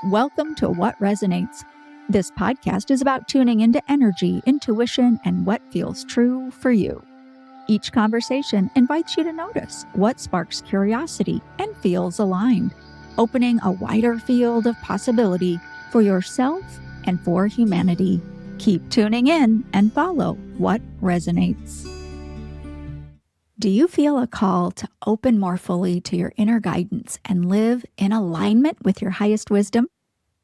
Welcome to What Resonates. This podcast is about tuning into energy, intuition, and what feels true for you. Each conversation invites you to notice what sparks curiosity and feels aligned, opening a wider field of possibility for yourself and for humanity. Keep tuning in and follow what resonates. Do you feel a call to open more fully to your inner guidance and live in alignment with your highest wisdom?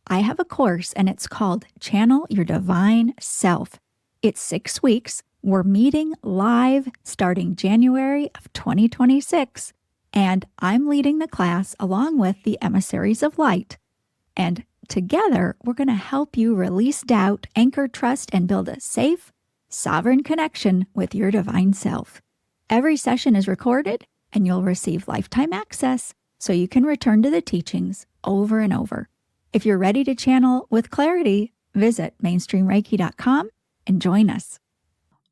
I have a course and it's called Channel Your Divine Self. It's 6 weeks. We're meeting live starting January of 2026. And I'm leading the class along with the Emissaries of Light. And together, we're going to help you release doubt, anchor trust, and build a safe, sovereign connection with your divine self. Every session is recorded and you'll receive lifetime access so you can return to the teachings over and over. If you're ready to channel with clarity, visit mainstreamreiki.com and join us.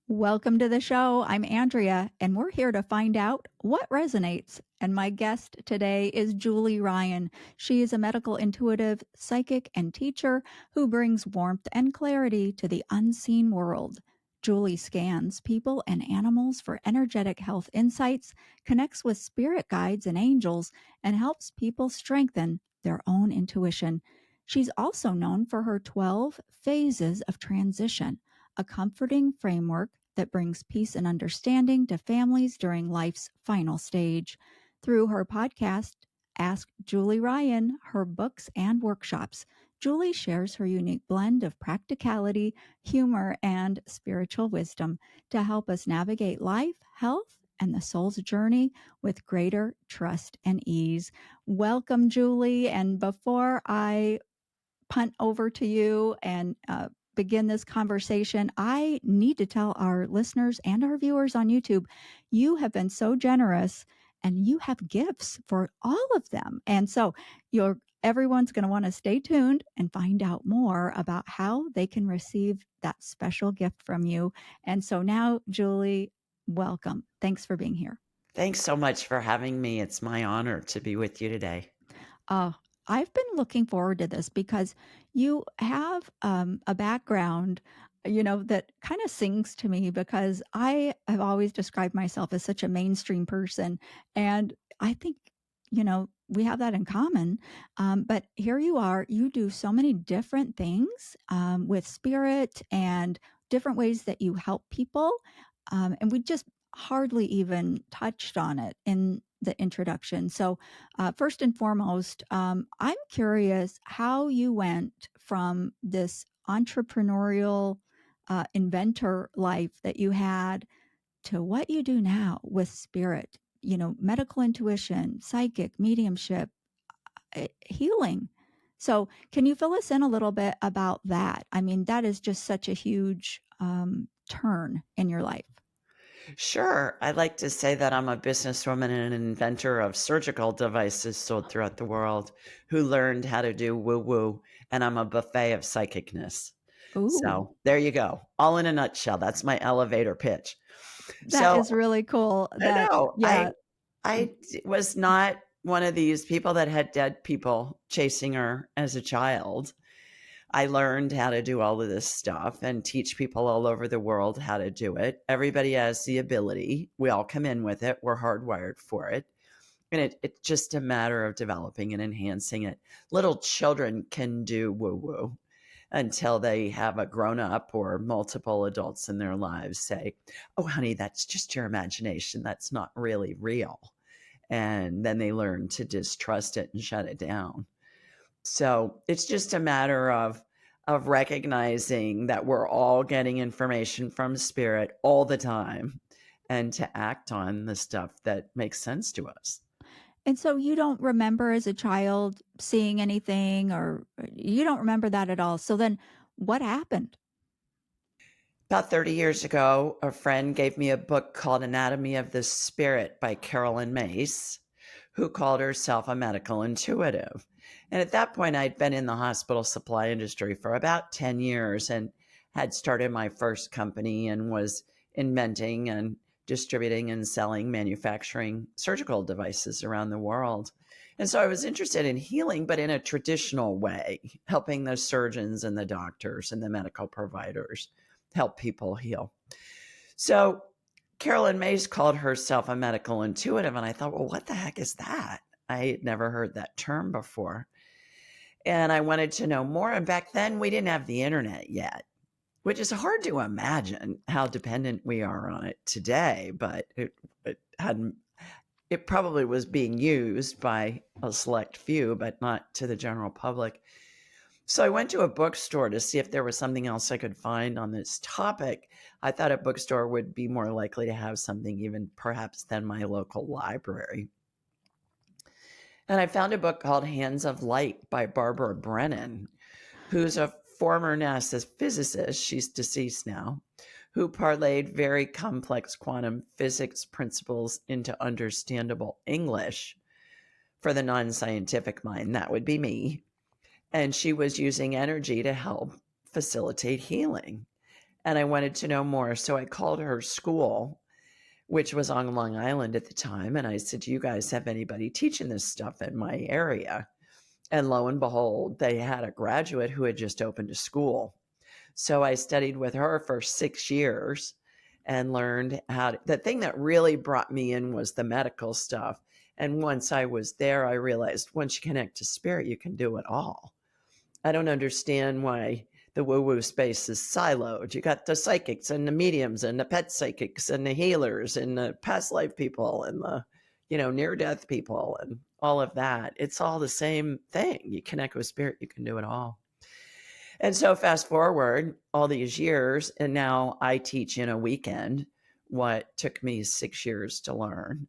Welcome to the show. I'm Andrea, and we're here to find out what resonates. And my guest today is Julie Ryan. She is a medical intuitive, psychic, and teacher who brings warmth and clarity to the unseen world. Julie scans people and animals for energetic health insights, connects with spirit guides and angels, and helps people strengthen their own intuition. She's also known for her 12 phases of transition, a comforting framework that brings peace and understanding to families during life's final stage. Through her podcast, Ask Julie Ryan, her books and workshops, Julie shares her unique blend of practicality, humor, and spiritual wisdom to help us navigate life, health, and the soul's journey with greater trust and ease. Welcome, Julie. And before I punt over to you and begin this conversation, I need to tell our listeners and our viewers on YouTube, you have been so generous and you have gifts for all of them. And so everyone's going to want to stay tuned and find out more about how they can receive that special gift from you. And so now, Julie, welcome. Thanks for being here. Thanks so much for having me. It's my honor to be with you today. I've been looking forward to this because you have a background, that kind of sings to me because I have always described myself as such a mainstream person. And I think, we have that in common. But here you are, you do so many different things with spirit and different ways that you help people. And we just hardly even touched on it in the introduction. So, first and foremost, I'm curious how you went from this entrepreneurial inventor life that you had to what you do now with spirit, medical intuition, psychic, mediumship, healing. So, can you fill us in a little bit about that? I mean, that is just such a huge turn in your life. Sure. I like to say that I'm a businesswoman and an inventor of surgical devices sold throughout the world who learned how to do woo woo, and I'm a buffet of psychicness. Ooh, So there you go. All in a nutshell. That's my elevator pitch. that So is really cool. I That, know yeah. I was not one of these people that had dead people chasing her as a child. I learned how to do all of this stuff and teach people all over the world how to do it. Everybody has the ability. We all come in with it. We're hardwired for it. And it's just a matter of developing and enhancing it. Little children can do woo woo until they have a grown up or multiple adults in their lives say, "Oh, honey, that's just your imagination. That's not really real." And then they learn to distrust it and shut it down. So it's just a matter of recognizing that we're all getting information from spirit all the time and to act on the stuff that makes sense to us. And so you don't remember as a child seeing anything or you don't remember that at all. So then what happened? About 30 years ago, a friend gave me a book called Anatomy of the Spirit by Carolyn Mace, who called herself a medical intuitive. And at that point, I'd been in the hospital supply industry for about 10 years and had started my first company and was inventing and distributing and selling manufacturing surgical devices around the world. And so I was interested in healing, but in a traditional way, helping the surgeons and the doctors and the medical providers help people heal. So Carolyn Mays called herself a medical intuitive. And I thought, well, what the heck is that? I had never heard that term before. And I wanted to know more. And back then, we didn't have the internet yet, which is hard to imagine how dependent we are on it today. But it hadn't. It probably was being used by a select few, but not to the general public. So I went to a bookstore to see if there was something else I could find on this topic. I thought a bookstore would be more likely to have something even perhaps than my local library. And I found a book called Hands of Light by Barbara Brennan, who's a former NASA physicist, she's deceased now, who parlayed very complex quantum physics principles into understandable English for the non-scientific mind. That would be me. And she was using energy to help facilitate healing. And I wanted to know more. So I called her school, which was on Long Island at the time. And I said, do you guys have anybody teaching this stuff in my area? And lo and behold, they had a graduate who had just opened a school. So I studied with her for 6 years and learned how to, the thing that really brought me in was the medical stuff. And once I was there, I realized once you connect to spirit, you can do it all. I don't understand why the woo-woo space is siloed. You got the psychics and the mediums and the pet psychics and the healers and the past life people and the, near-death people and all of that. It's all the same thing. You connect with spirit, you can do it all. And so fast forward all these years, and now I teach in a weekend what took me 6 years to learn.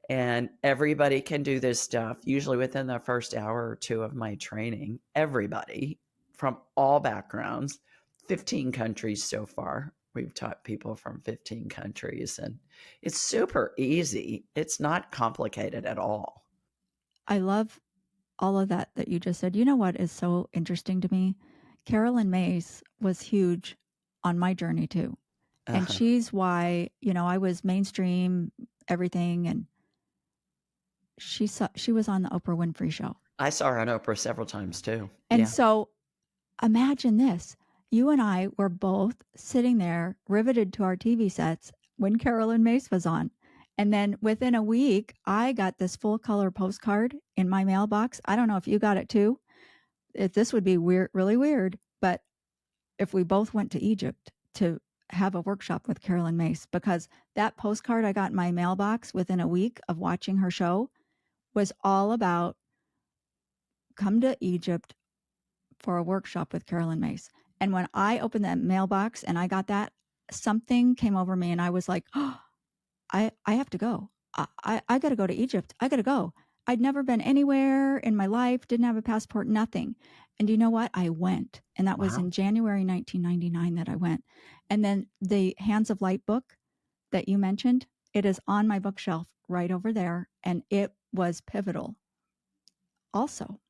And everybody can do this stuff, usually within the first hour or two of my training. Everybody from all backgrounds, 15 countries so far. We've taught people from 15 countries, and it's super easy. It's not complicated at all. I love all of that you just said. You know what is so interesting to me? Carolyn Mays was huge on my journey too. And Uh-huh. she's why, I was mainstream everything, and she was on the Oprah Winfrey show. I saw her on Oprah several times too. And Yeah. so imagine this. You and I were both sitting there riveted to our TV sets when Carolyn Mace was on. And then within a week, I got this full color postcard in my mailbox. I don't know if you got it too. This would be weird, really weird. But if we both went to Egypt to have a workshop with Carolyn Mace, because that postcard I got in my mailbox within a week of watching her show was all about come to Egypt for a workshop with Carolyn Mace. And when I opened that mailbox and I got that, something came over me and I was like, oh, I have to go. I got to go to Egypt. I got to go. I'd never been anywhere in my life, didn't have a passport, nothing. And you know what? I went. And that was Wow. in January 1999 that I went. And then the Hands of Light book that you mentioned, it is on my bookshelf right over there. And it was pivotal also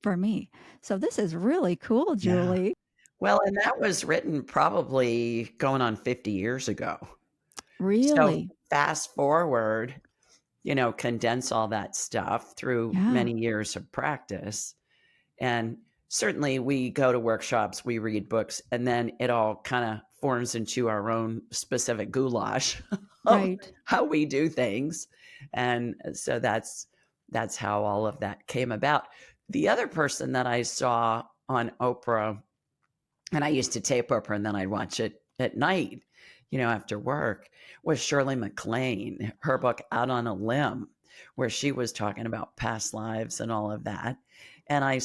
for me. So this is really cool, Yeah. Julie. Well, and that was written probably going on 50 years ago. So Really? fast forward, condense all that stuff through Yeah, many years of practice. And certainly we go to workshops, we read books, and then it all kind of forms into our own specific goulash of right. how we do things. And so that's how all of that came about. The other person that I saw on Oprah, and I used to tape Oprah and then I'd watch it at night, after work, was Shirley MacLaine, her book Out on a Limb, where she was talking about past lives and all of that. And I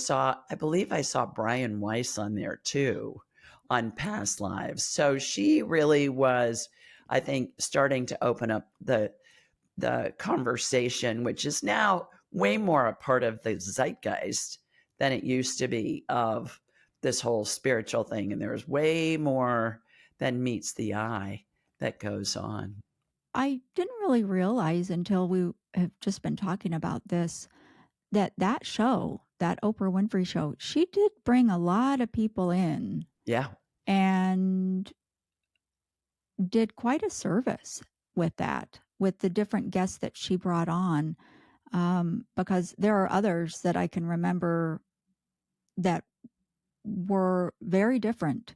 believe I saw Brian Weiss on there too, on past lives. So she really was, I think, starting to open up the conversation, which is now way more a part of the zeitgeist than it used to be, of this whole spiritual thing. And there's way more than meets the eye that goes on. I didn't really realize until we have just been talking about this that show, that Oprah Winfrey show, she did bring a lot of people in Yeah. and did quite a service with that, with the different guests that she brought on. because there are others that I can remember that were very different.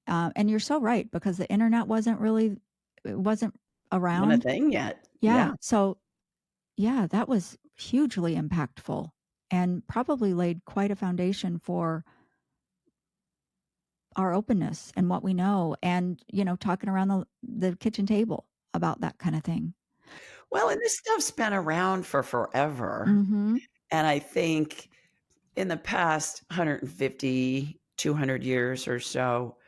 And you're so right, because the internet it wasn't Wasn't a around. thing yet. Yeah. Yeah. So, yeah, that was hugely impactful and probably laid quite a foundation for our openness and what we know, and, talking around the kitchen table about that kind of thing. Well, and this stuff's been around for forever. Mhm. And I think in the past 150, 200 years or so,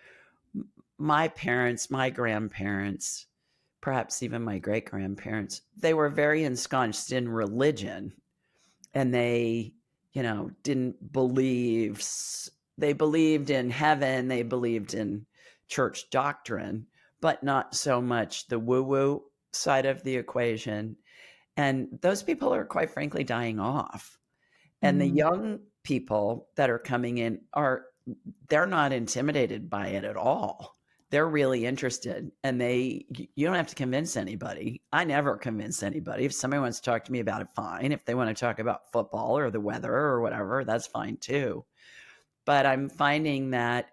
my parents, my grandparents, perhaps even my great grandparents, they were very ensconced in religion, and they, didn't believe, they believed in heaven, they believed in church doctrine, but not so much the woo woo side of the equation. And those people are, quite frankly, dying off. And the Mm. young people that are coming in they're not intimidated by it at all. They're really interested, and you don't have to convince anybody. I never convince anybody. If somebody wants to talk to me about it, fine. If they want to talk about football or the weather or whatever, that's fine too. But I'm finding that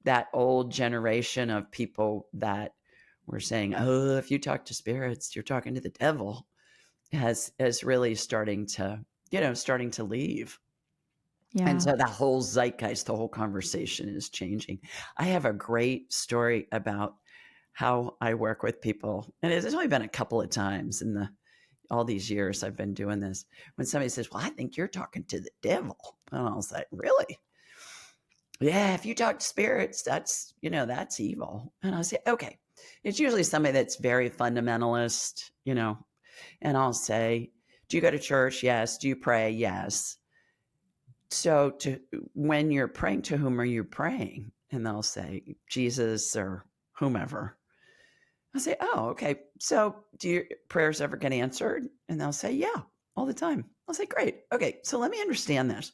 that old generation of people that were saying, "Oh, if you talk to spirits, you're talking to the devil," has really starting to leave. And Yeah. so that whole zeitgeist, the whole conversation is changing. I have a great story about how I work with people, and it's only been a couple of times in the all these years I've been doing this. When somebody says, "Well, I think you're talking to the devil," and I was like, "Really?" Yeah, if you talk to spirits, that's evil. And I say, "Okay." It's usually somebody that's very fundamentalist, and I'll say, "Do you go to church? Yes. Do you pray? Yes." So when you're praying, to whom are you praying? And they'll say Jesus or whomever. I say, oh, okay. So do your prayers ever get answered? And they'll say, yeah, all the time. I'll say, great. Okay. So let me understand this.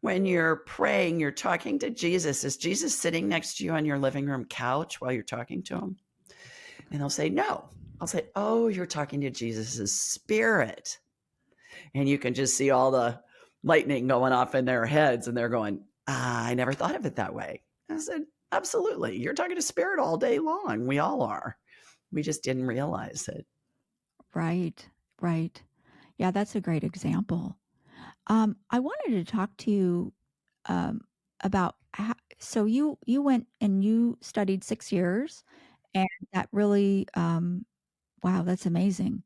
When you're praying, you're talking to Jesus. Is Jesus sitting next to you on your living room couch while you're talking to him? And they'll say, no. I'll say, oh, you're talking to Jesus's spirit. And you can just see all the lightning going off in their heads, and they're going, I never thought of it that way. I said, absolutely. You're talking to spirit all day long. We all are. We just didn't realize it. Right. Right. Yeah, that's a great example. I wanted to talk to you um, about so you went and you studied 6 years, and that really wow, that's amazing.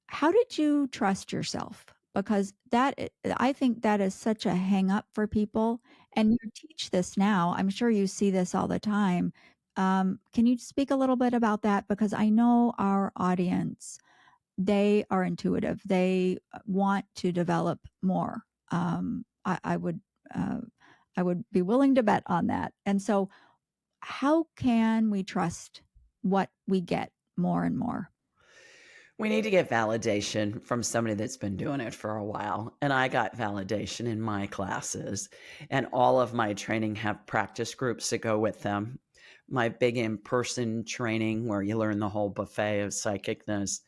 How did you trust yourself? Because I think that is such a hang up for people, and you teach this now. I'm sure you see this all the time. Can you speak a little bit about that? Because I know our audience, they are intuitive. They want to develop more. Uh, I would be willing to bet on that. And so, how can we trust what we get more and more? We need to get validation from somebody that's been doing it for a while. And I got validation in my classes, and all of my training have practice groups that go with them. My big in person training, where you learn the whole buffet of psychicness,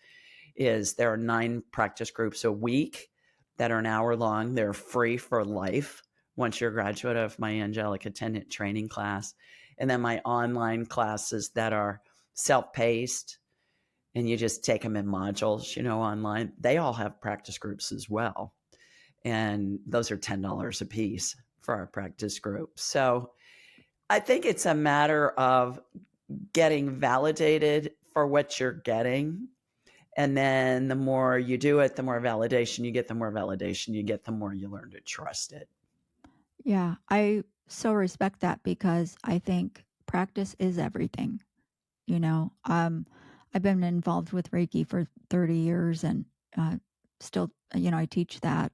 is there are 9 practice groups a week that are an hour long. They're free for life once you're a graduate of my Angelic Attendant training class. And then my online classes that are self-paced, and you just take them in modules, online. They all have practice groups as well. And those are $10 a piece for our practice group. So I think it's a matter of getting validated for what you're getting. And then the more you do it, the more validation you get, the more validation you get, the more you learn to trust it. Yeah, I so respect that, because I think practice is everything. You know, I've been involved with Reiki for 30 years, and still, I teach that,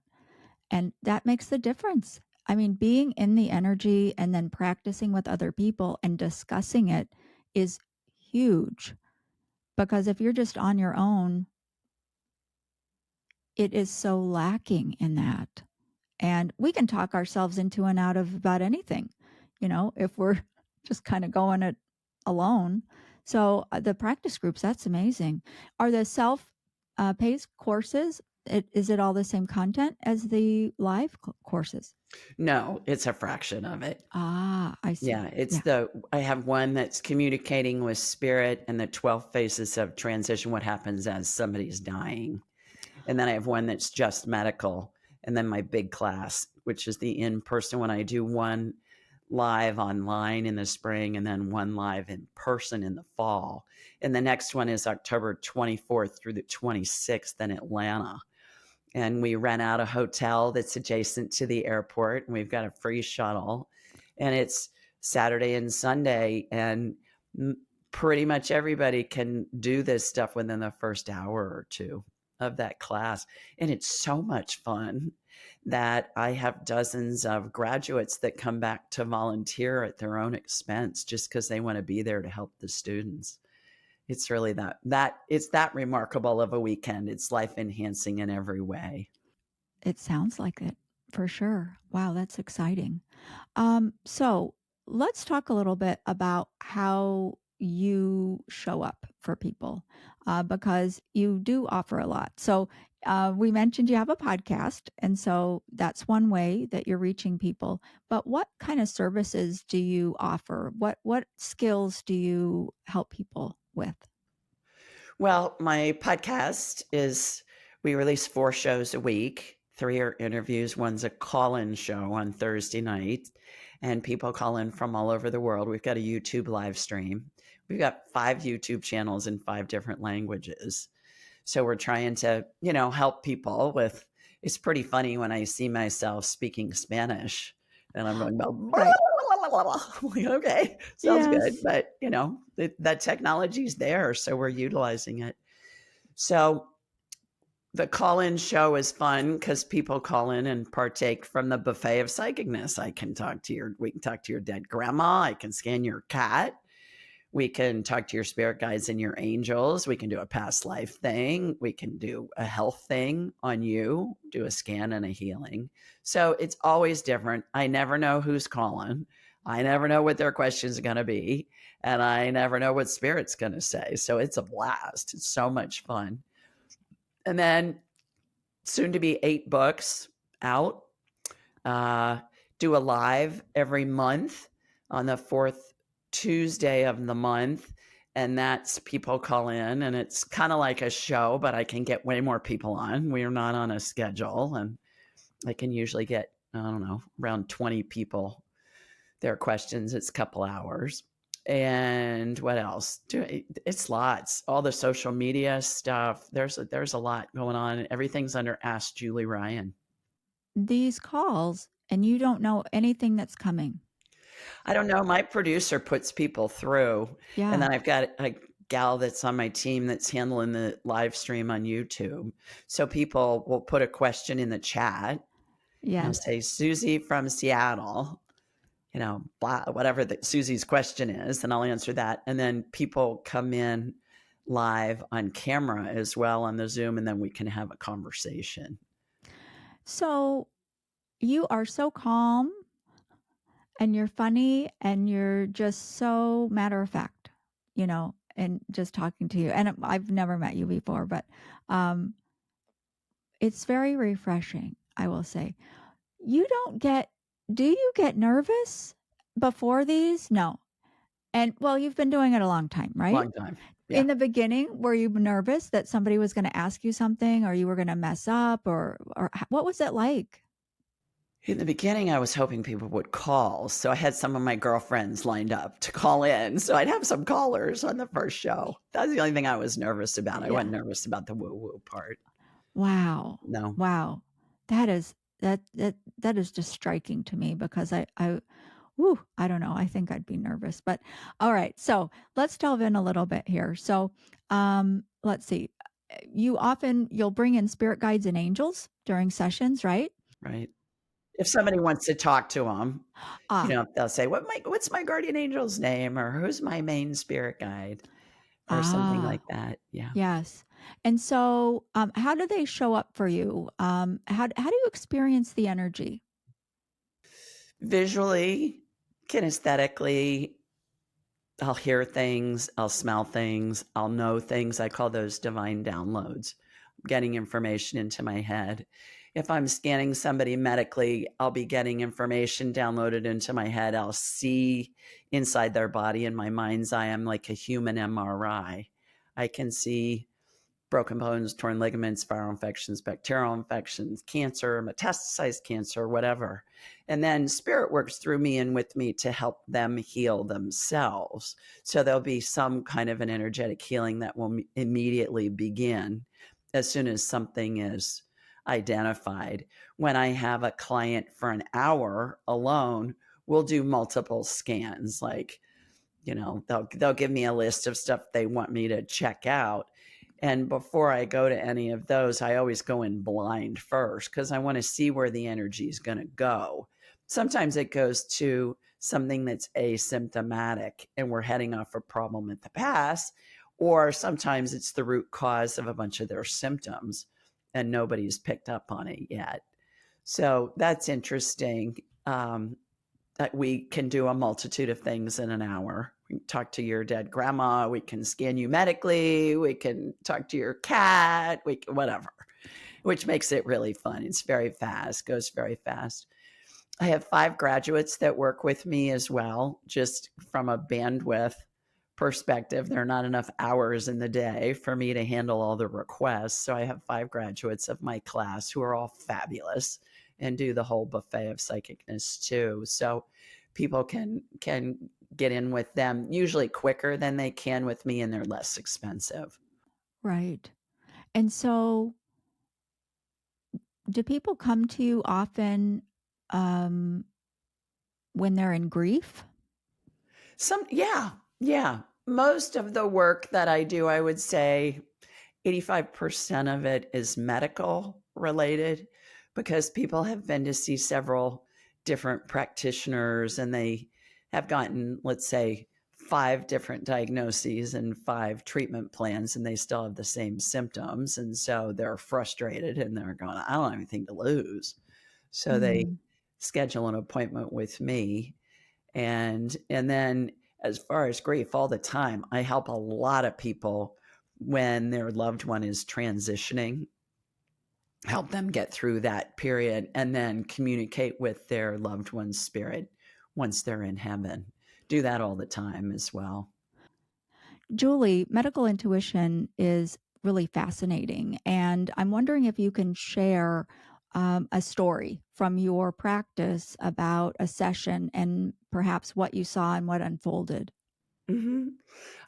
and that makes the difference. I mean, being in the energy and then practicing with other people and discussing it is huge, because if you're just on your own, it is so lacking in that. And we can talk ourselves into and out of about anything, if we're just kind of going it alone. So the practice groups, that's amazing. Are the self paced courses? Is it all the same content as the live courses? No, it's a fraction of it. Ah, I see. Yeah, Yeah. I have one that's communicating with spirit and the 12 phases of transition, what happens as somebody's dying. And then I have one that's just medical. And then my big class, which is the in-person one. I do one live online in the spring and then one live in person in the fall. And the next one is October 24th through the 26th in Atlanta. And we rent out a hotel that's adjacent to the airport, and we've got a free shuttle, and it's Saturday and Sunday, and pretty much everybody can do this stuff within the first hour or two of that class. And it's so much fun that I have dozens of graduates that come back to volunteer at their own expense just because they want to be there to help the students. It's really it's that remarkable of a weekend. It's life enhancing in every way. It sounds like it for sure. Wow, that's exciting. So let's talk a little bit about how you show up for people because you do offer a lot. So we mentioned you have a podcast, and so that's one way that you're reaching people. But what kind of services do you offer? What skills do you help people with? Well, my podcast is we release 4 shows a week. 3 are interviews, one's a call-in show on Thursday night, and people call in from all over the world. We've got a YouTube live stream. We've got 5 YouTube channels in 5 different languages. So we're trying to, help people with it's pretty funny when I see myself speaking Spanish and I'm going, Right. like, okay, sounds good. Yes. But, that technology's there. So we're utilizing it. So the call-in show is fun because people call in and partake from the buffet of psychicness. We can talk to your dead grandma. I can scan your cat. We can talk to your spirit guides and your angels. We can do a past life thing. We can do a health thing on you, do a scan and a healing. So it's always different. I never know who's calling. I never know what their questions are going to be. And I never know what spirit's going to say. So it's a blast. It's so much fun. And then soon to be 8 books out. Do a live every month on the 4th Tuesday of the month. And that's people call in, and it's kind of like a show, but I can get way more people on. We're not on a schedule, and I can usually get, I don't know, around 20 people. Their questions, it's a couple hours. And what else? It's lots. All the social media stuff. There's a lot going on. Everything's under Ask Julie Ryan. These calls, and you don't know anything that's coming. I don't know. My producer puts people through, and Yeah. then I've got a gal that's on my team that's handling the live stream on YouTube. So people will put a question in the chat. I'll Yes. say, Susie from Seattle, blah, whatever Susie's question is, and I'll answer that. And then people come in live on camera as well on the Zoom, and then we can have a conversation. So you are so calm and you're funny and you're just so matter of fact, and just talking to you. And I've never met you before, but um, it's very refreshing, I will say. You don't get, do you get nervous before these? No. And well, you've been doing it a long time, right? Long time. Yeah. In the beginning, were you nervous that somebody was going to ask you something or you were going to mess up or what was it like? In the beginning, I was hoping people would call. So I had some of my girlfriends lined up to call in. So I'd have some callers on the first show. That was the only thing I was nervous about. I Yeah. wasn't nervous about the woo-woo part. Wow. No. Wow. That is that is just striking to me because woo, I don't know. I think I'd be nervous. But all right. So let's delve in a little bit here. So let's see. You'll bring in spirit guides and angels during sessions, right? Right. If somebody wants to talk to them, Ah, they'll say, what's my guardian angel's name? Or who's my main spirit guide? Or something ah, like that. Yeah. yes. And so how do they show up for you? How do you experience the energy? Visually, kinesthetically, I'll hear things, I'll smell things, I'll know things. I call those divine downloads. getting information into my head. If I'm scanning somebody medically, I'll be getting information downloaded into my head. I'll see inside their body in my mind's eye. I'm like a human MRI. I can see broken bones, torn ligaments, viral infections, bacterial infections, cancer, metastasized cancer, whatever. And then spirit works through me and with me to help them heal themselves. So there'll be some kind of an energetic healing that will immediately begin as soon as something is identified. When I have a client for an hour alone, we'll do multiple scans. Like, they'll give me a list of stuff they want me to check out. And before I go to any of those, I always go in blind first because I want to see where the energy is going to go. Sometimes it goes to something that's asymptomatic and we're heading off a problem in the past, or sometimes it's the root cause of a bunch of their symptoms and nobody's picked up on it yet. So that's interesting. That we can do a multitude of things in an hour. We can talk to your dead grandma. We can scan you medically. We can talk to your cat. Whatever, which makes it really fun. It's very fast, goes very fast. I have 5 graduates that work with me as well, just from a bandwidth perspective. There are not enough hours in the day for me to handle all the requests. So I have 5 graduates of my class who are all fabulous and do the whole buffet of psychicness too. So people can get in with them usually quicker than they can with me, and they're less expensive. Right. And so do people come to you often um, when they're in grief? Yeah. Most of the work that I do, I would say 85% of it is medical related because people have been to see several different practitioners and they have gotten, let's say, 5 different diagnoses and 5 treatment plans, and they still have the same symptoms. And so they're frustrated and they're going, I don't have anything to lose. So they Mm, schedule an appointment with me. And then as far as grief, all the time, I help a lot of people when their loved one is transitioning, help them get through that period and then communicate with their loved one's spirit once they're in heaven. Do that all the time as well. Julie, medical intuition is really fascinating. And I'm wondering if you can share a story from your practice about a session and perhaps what you saw and what unfolded. Mm-hmm.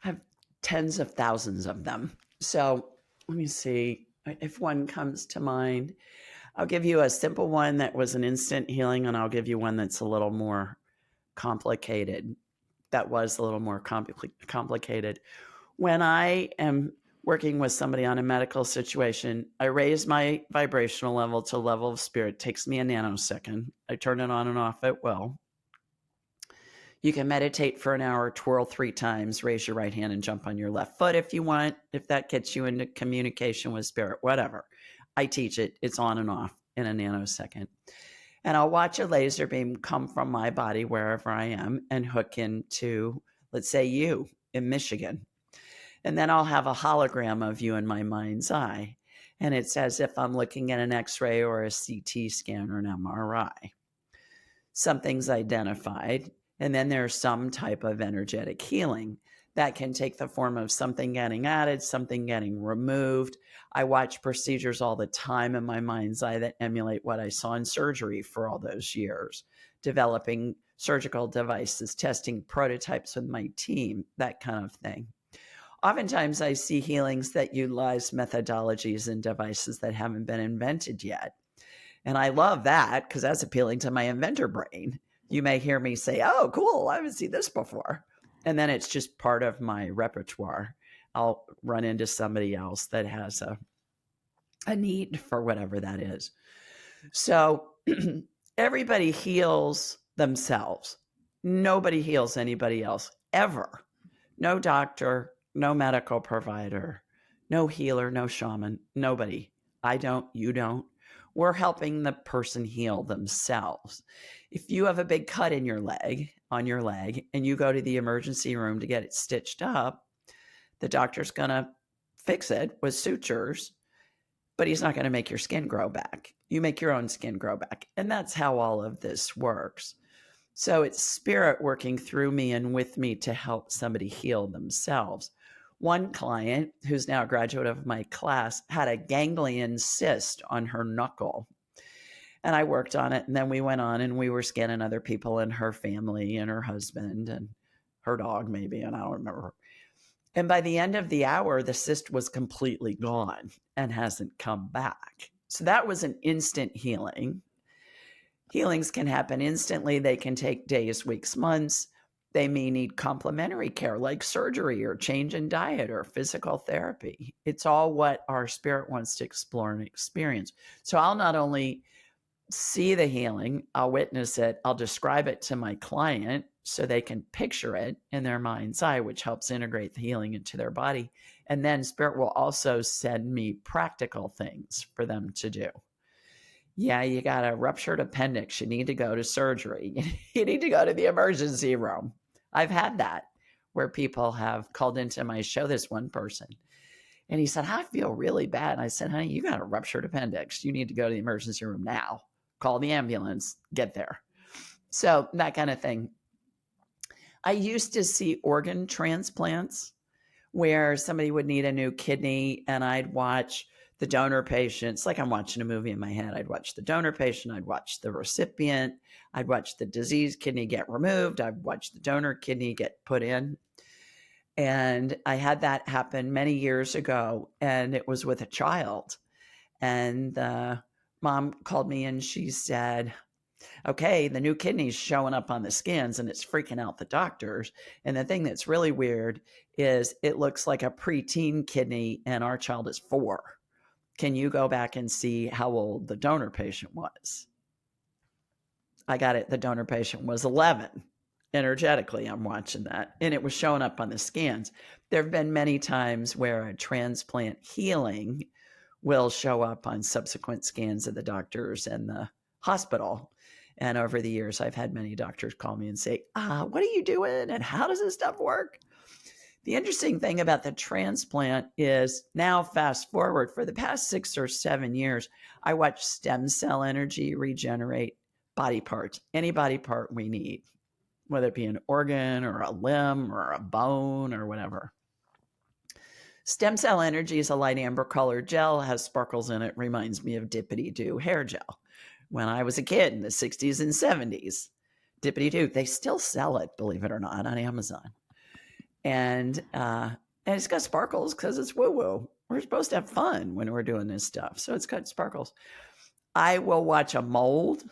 I have tens of thousands of them. So let me see if one comes to mind. I'll give you a simple one that was an instant healing, and I'll give you one that's a little more complicated. That was a little more complicated. When I am working with somebody on a medical situation, I raise my vibrational level to level of spirit. It takes me a nanosecond. I turn it on and off at will. You can meditate for an hour, twirl 3 times, raise your right hand and jump on your left foot if you want, if that gets you into communication with spirit, whatever. I teach it. It's on and off in a nanosecond. And I'll watch a laser beam come from my body wherever I am and hook into, let's say, you in Michigan. And then I'll have a hologram of you in my mind's eye. And it's as if I'm looking at an X-ray or a CT scan or an MRI. Something's identified, and then there's some type of energetic healing that can take the form of something getting added, something getting removed. I watch procedures all the time in my mind's eye that emulate what I saw in surgery for all those years, developing surgical devices, testing prototypes with my team, that kind of thing. Oftentimes, I see healings that utilize methodologies and devices that haven't been invented yet. And I love that because that's appealing to my inventor brain. You may hear me say, oh, cool, I haven't seen this before. And then it's just part of my repertoire. I'll run into somebody else that has a need for whatever that is. So everybody heals themselves. Nobody heals anybody else ever. No doctor, no medical provider, no healer, no shaman, nobody. I don't, you don't. We're helping the person heal themselves. If you have a big cut in your leg, on your leg, and you go to the emergency room to get it stitched up, the doctor's going to fix it with sutures. but he's not going to make your skin grow back. You make your own skin grow back. And that's how all of this works. So it's spirit working through me and with me to help somebody heal themselves. One client, who's now a graduate of my class, had a ganglion cyst on her knuckle. And I worked on it. And then we went on and we were scanning other people in her family and her husband and her dog, maybe. And I don't remember. And by the end of the hour, the cyst was completely gone and hasn't come back. So that was an instant healing. Healings can happen instantly. They can take days, weeks, months. They may need complementary care like surgery or change in diet or physical therapy. It's all what our spirit wants to explore and experience. So I'll not only see the healing, I'll witness it, I'll describe it to my client so they can picture it in their mind's eye, which helps integrate the healing into their body. And then spirit will also send me practical things for them to do. Yeah, you got a ruptured appendix. You need to go to surgery. You need to go to the emergency room. I've had that where people have called into my show, this one person, and he said, I feel really bad. And I said, honey, you got a ruptured appendix. You need to go to the emergency room now. Call the ambulance, get there. So that kind of thing. I used to see organ transplants where somebody would need a new kidney and I'd watch the donor patients, like I'm watching a movie in my head. I'd watch the donor patient, I'd watch the recipient, I'd watch the diseased kidney get removed, I'd watch the donor kidney get put in. And I had that happen many years ago, and it was with a child. And the mom called me and she said, okay, the new kidney's showing up on the scans and it's freaking out the doctors. And the thing that's really weird is it looks like a preteen kidney and our child is 4. Can you go back and see how old the donor patient was? I got it. The donor patient was 11. Energetically, I'm watching that. And it was showing up on the scans. There have been many times where a transplant healing will show up on subsequent scans of the doctors and the hospital. And over the years, I've had many doctors call me and say, what are you doing? And how does this stuff work? The interesting thing about the transplant is now, fast forward, for the past 6 or 7 years, I watch stem cell energy regenerate body parts, any body part we need, whether it be an organ or a limb or a bone or whatever. Stem cell energy is a light amber colored gel, has sparkles in it, reminds me of Dippity Doo hair gel. When I was a kid in the 60s and 70s, Dippity Doo, they still sell it, believe it or not, on Amazon. And it's got sparkles because it's woo-woo. We're supposed to have fun when we're doing this stuff. So it's got sparkles. I will watch a mold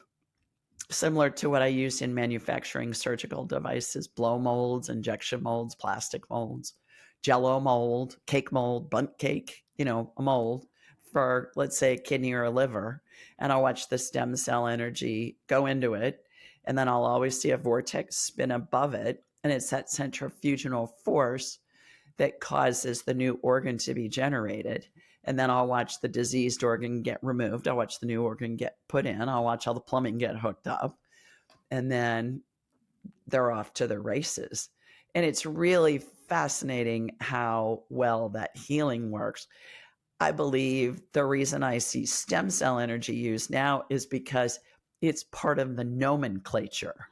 similar to what I use in manufacturing surgical devices, blow molds, injection molds, plastic molds, Jello mold, cake mold, bundt cake, a mold for, let's say, a kidney or a liver. And I'll watch the stem cell energy go into it. And then I'll always see a vortex spin above it. And it's that centrifugal force that causes the new organ to be generated. And then I'll watch the diseased organ get removed. I'll watch the new organ get put in. I'll watch all the plumbing get hooked up. And then they're off to the races. And it's really fascinating how well that healing works. I believe the reason I see stem cell energy used now is because it's part of the nomenclature.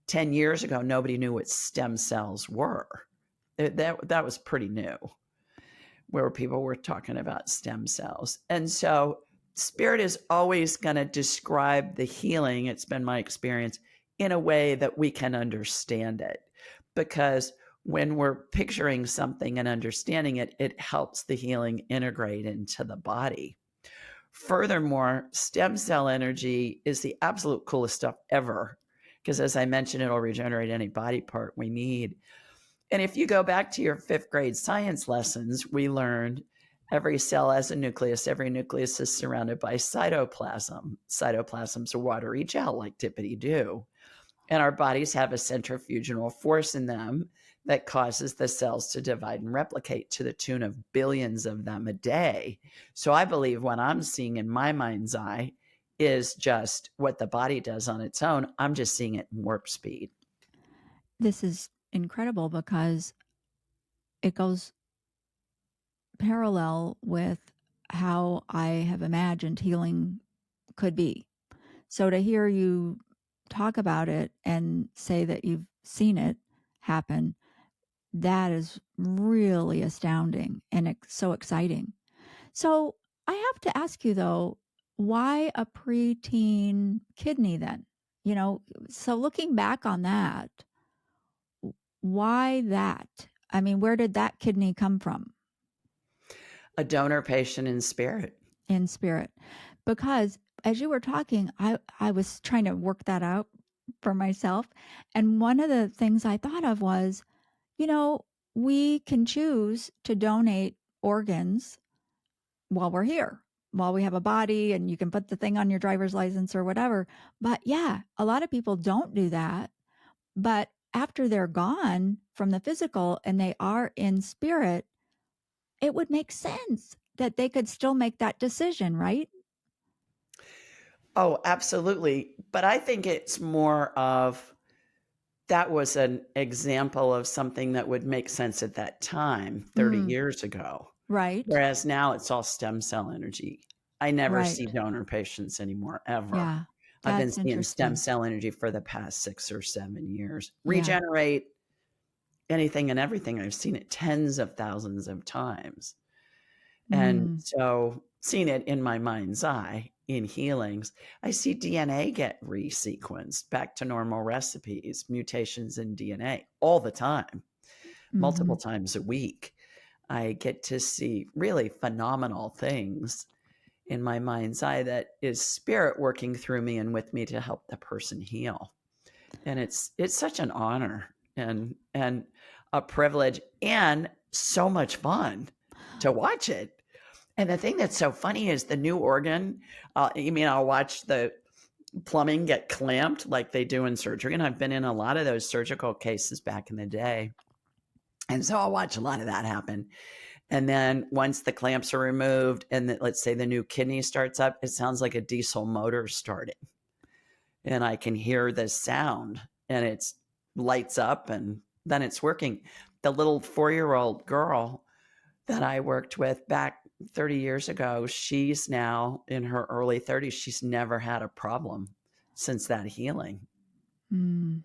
10 years ago, nobody knew what stem cells were. That was pretty new, where people were talking about stem cells. And so spirit is always going to describe the healing, it's been my experience, in a way that we can understand it. Because when we're picturing something and understanding it, it helps the healing integrate into the body. Furthermore, stem cell energy is the absolute coolest stuff ever. Because as I mentioned, it'll regenerate any body part we need. And if you go back to your 5th grade science lessons, we learned every cell has a nucleus. Every nucleus is surrounded by cytoplasm. Cytoplasm's a watery gel like Dippity Doo. And our bodies have a centrifugal force in them that causes the cells to divide and replicate to the tune of billions of them a day. So I believe what I'm seeing in my mind's eye is just what the body does on its own. I'm just seeing it in warp speed. This is incredible because it goes parallel with how I have imagined healing could be. So to hear you talk about it and say that you've seen it happen, that is really astounding and so exciting. So I have to ask you though, why a preteen kidney then? So looking back on that, why that? I mean, where did that kidney come from A donor patient in spirit. in spirit? Because as you were talking, I was trying to work that out for myself. And one of the things I thought of was, you know, we can choose to donate organs while we're here, while we have a body, and you can put the thing on your driver's license or whatever. But yeah, a lot of people don't do that. But after they're gone from the physical and they are in spirit, it would make sense that they could still make that decision, right? Oh, absolutely. But I think it's more of that was an example of something that would make sense at that time, 30 Mm, years ago. right. Whereas now it's all stem cell energy. I never see Right. donor patients anymore, ever. Yeah. I've been That's seeing stem interesting. cell energy for the past 6 or 7 years. Yeah. Regenerate anything and everything. I've seen it tens of thousands of times. And Mm, so seeing it in my mind's eye in healings, I see DNA get resequenced back to normal recipes, mutations in DNA all the time, multiple mhm. times a week. I get to see really phenomenal things in my mind's eye that is spirit working through me and with me to help the person heal. And it's such an honor and a privilege and so much fun to watch it. And the thing that's so funny is the new organ. You mean I'll watch the plumbing get clamped like they do in surgery, and I've been in a lot of those surgical cases back in the day, and so I'll watch a lot of that happen. And then once the clamps are removed and let's say the new kidney starts up, it sounds like a diesel motor starting. And I can hear the sound and it's lights up and then it's working. The little 4-year-old girl that I worked with back 30 years ago, she's now in her early 30s. She's never had a problem since that healing. Mm.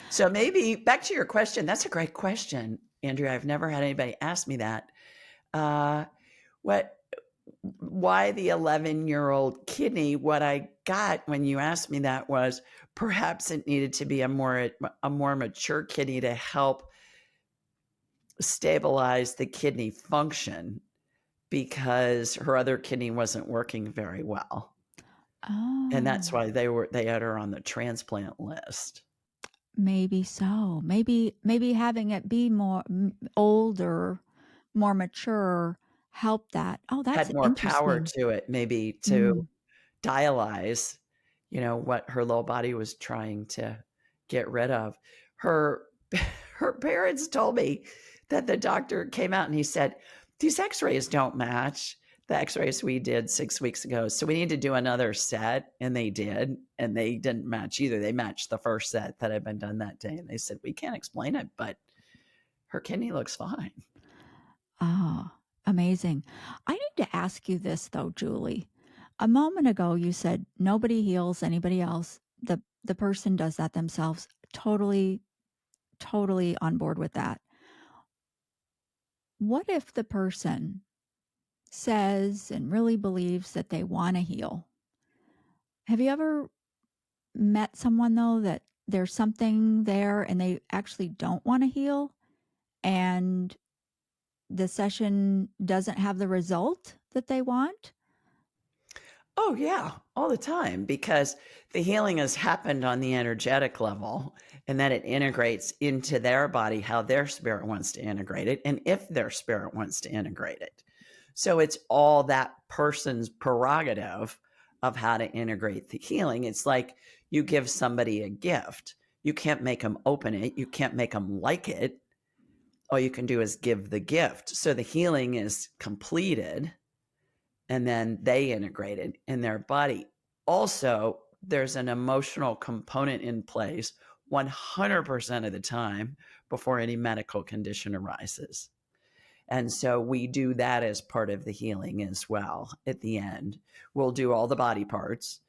So maybe back to your question, that's a great question, Andrea. I've never had anybody ask me that. Uh, what why the 11-year-old kidney? What I got when you asked me that was perhaps it needed to be a more mature kidney to help stabilize the kidney function because her other kidney wasn't working very well. And that's Oh, why they had her on the transplant list. maybe so. Maybe having it be more older, more mature help that. Oh, that's Had more power interesting. to it, maybe to Mm. dialyze, what her little body was trying to get rid of. Her her parents told me that the doctor came out and he said, "These x-rays don't match the x-rays we did 6 weeks ago. So we need to do another set." And they did, and they didn't match either. They matched the first set that had been done that day. And they said, "We can't explain it, but her kidney looks fine." Oh, amazing. I need to ask you this though, Julie. A moment ago you said nobody heals anybody else. The person does that themselves. Totally on board with that. What if the person says and really believes that they want to heal? Have you ever met someone though that there's something there and they actually don't want to heal and the session doesn't have the result that they want? Oh, yeah, all the time because the healing has happened on the energetic level and that it integrates into their body how their spirit wants to integrate it and if their spirit wants to integrate it. So it's all that person's prerogative of how to integrate the healing. It's like you give somebody a gift. You can't make them open it, you can't make them like it. All you can do is give the gift. So the healing is completed and then they integrate it in their body. Also, there's an emotional component in place 100% of the time before any medical condition arises. And so we do that as part of the healing as well. At the end, we'll do all the body parts,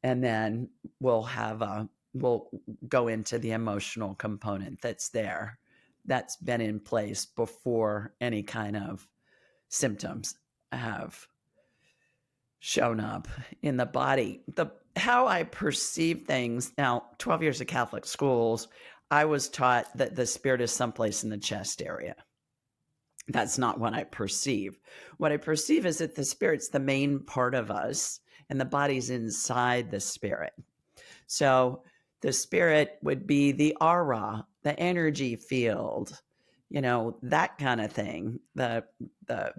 and then we'll go into the emotional component that's there, that's been in place before any kind of symptoms have shown up in the body. How I perceive things now, 12 years of Catholic schools, I was taught that the spirit is someplace in the chest area. That's not what I perceive. What I perceive is that the spirit's the main part of us and the body's inside the spirit. So the spirit would be the aura, the energy field, that kind of thing. The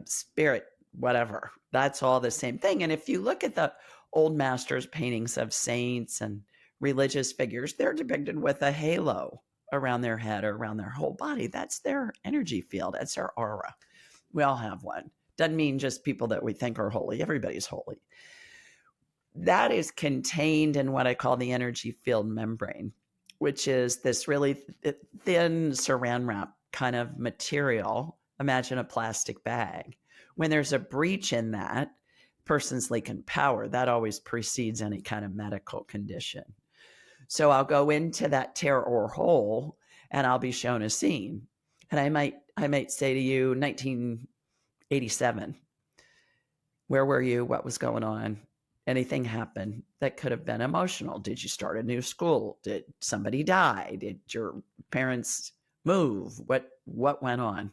spirit, whatever. That's all the same thing. And if you look at the old masters' paintings of saints and religious figures, they're depicted with a halo around their head or around their whole body. That's their energy field. That's their aura. We all have one. Doesn't mean just people that we think are holy. Everybody's holy. That is contained in what I call the energy field membrane, which is this really thin saran wrap kind of material. Imagine a plastic bag. When there's a breach in that, person's leaking power. That always precedes any kind of medical condition. So I'll go into that tear or hole and I'll be shown a scene. And I might say to you, 1987, where were you? What was going on? Anything happen that could have been emotional? Did you start a new school? Did somebody die? Did your parents move? What went on?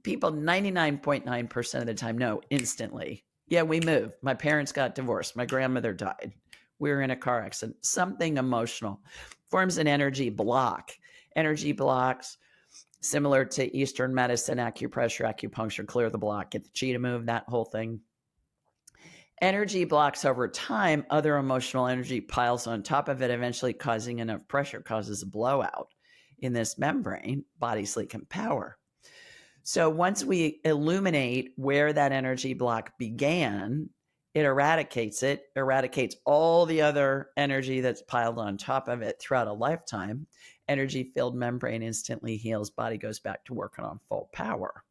People 99.9% of the time know instantly. Yeah, we moved. My parents got divorced. My grandmother died. We were in a car accident. Something emotional forms an energy block. Energy blocks, similar to Eastern medicine, acupressure, acupuncture, clear the block, get the chi to move, that whole thing. Energy blocks over time, other emotional energy piles on top of it, eventually causing enough pressure, causes a blowout in this membrane, body's leaking power. So once we illuminate where that energy block began, it eradicates all the other energy that's piled on top of it throughout a lifetime. Energy filled membrane instantly heals, body goes back to working on full power.